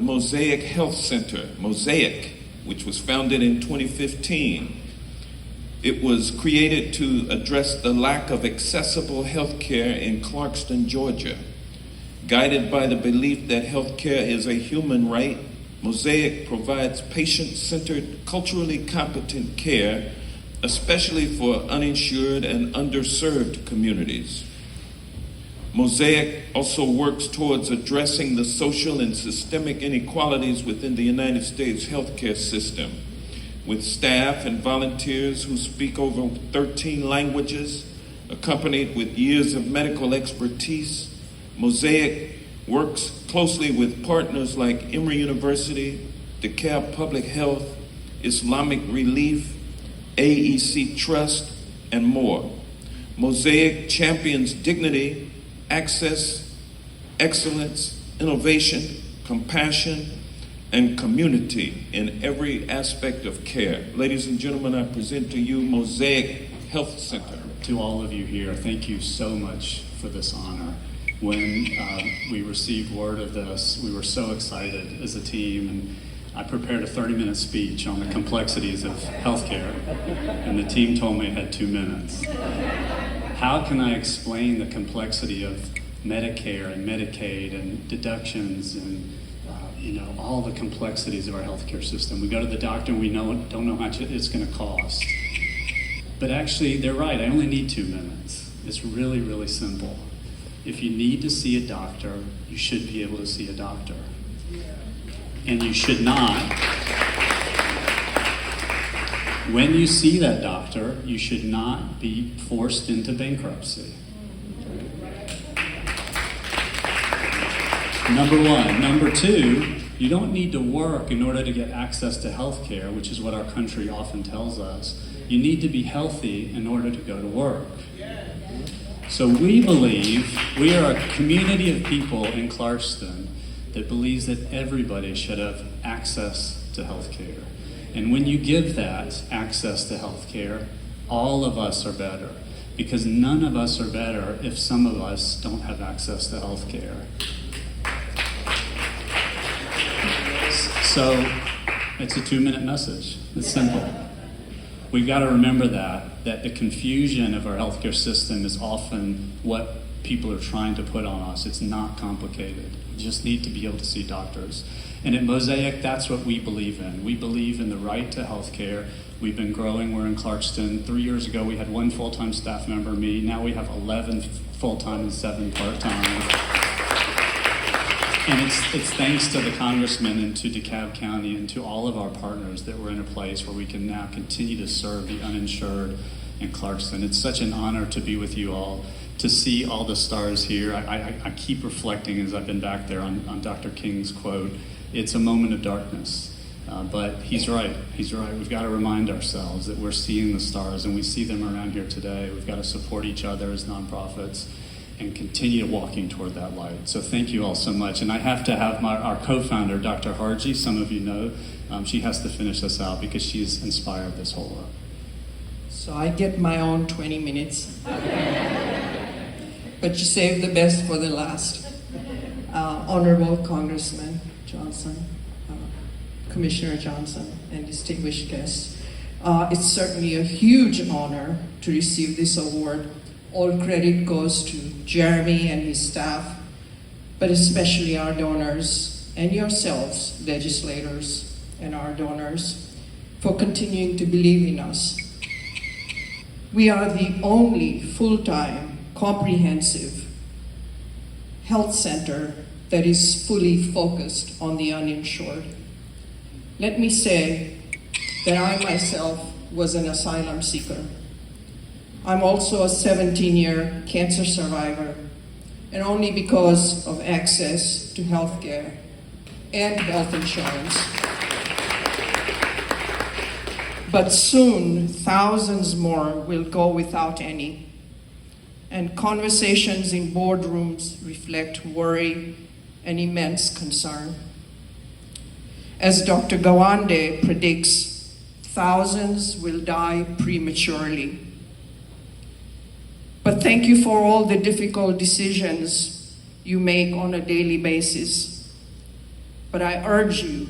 Mosaic Health Center, Mosaic, which was founded in 2015. It was created to address the lack of accessible health care in Clarkston, Georgia. Guided by the belief that health care is a human right, Mosaic provides patient-centered, culturally competent care, especially for uninsured and underserved communities. Mosaic also works towards addressing the social and systemic inequalities within the United States healthcare system, with staff and volunteers who speak over 13 languages, accompanied with years of medical expertise. Mosaic works closely with partners like Emory University, DeKalb Public Health, Islamic Relief, AEC Trust, and more. Mosaic champions dignity, access, excellence, innovation, compassion, and community in every aspect of care. Ladies and gentlemen, I present to you Mosaic Health Center. To all of you here, thank you so much for this honor. When we received word of this, we were so excited as a team, and I prepared a 30-minute speech on the complexities of healthcare, and the team told me I had 2 minutes. How can I explain the complexity of Medicare and Medicaid and deductions and all the complexities of our healthcare system? We go to the doctor and we don't know how much it's going to cost. But actually, they're right. I only need 2 minutes. It's really, really simple. If you need to see a doctor, you should be able to see a doctor. And you should not. When you see that doctor, you should not be forced into bankruptcy. Number one. Number two, you don't need to work in order to get access to health care, which is what our country often tells us. You need to be healthy in order to go to work. So we believe, we are a community of people in Clarkston that believes that everybody should have access to health care. And when you give that access to health care, all of us are better, because none of us are better if some of us don't have access to health care. So it's a 2-minute message. It's simple. We've got to remember that the confusion of our healthcare system is often what people are trying to put on us. It's not complicated. You just need to be able to see doctors. And at Mosaic, that's what we believe in. We believe in the right to health care. We've been growing. We're in Clarkston. 3 years ago, we had 1 full-time staff member, me. Now we have 11 full-time and 7 part-time. And it's thanks to the congressman and to DeKalb County and to all of our partners that we're in a place where we can now continue to serve the uninsured in Clarkston. It's such an honor to be with you all, to see all the stars here. I keep reflecting as I've been back there on Dr. King's quote. It's a moment of darkness, but he's right. He's right. We've got to remind ourselves that we're seeing the stars, and we see them around here today. We've got to support each other as nonprofits and continue walking toward that light. So thank you all so much. And I have to have our co-founder, Dr. Harji, some of you know, she has to finish us out because she's inspired this whole work. So I get my own 20 minutes. But you saved the best for the last. Honorable Congressman Johnson, Commissioner Johnson, and distinguished guests. It's certainly a huge honor to receive this award. All credit goes to Jeremy and his staff, but especially our donors and yourselves, legislators and our donors, for continuing to believe in us. We are the only full-time, comprehensive health center that is fully focused on the uninsured. Let me say that I myself was an asylum seeker. I'm also a 17-year cancer survivor, and only because of access to health care and health insurance. But soon, thousands more will go without any. And conversations in boardrooms reflect worry and immense concern. As Dr. Gawande predicts, thousands will die prematurely. But thank you for all the difficult decisions you make on a daily basis. but I urge you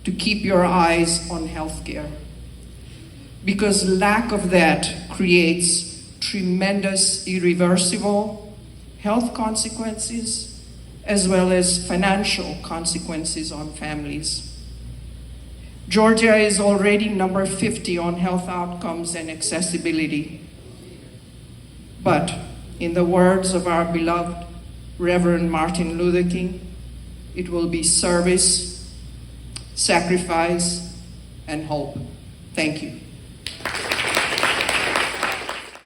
to keep your eyes on healthcare, because lack of that creates tremendous irreversible health consequences as well as financial consequences on families. Georgia is already number 50 on health outcomes and accessibility. But in the words of our beloved Reverend Martin Luther King, it will be service, sacrifice, and hope. Thank you.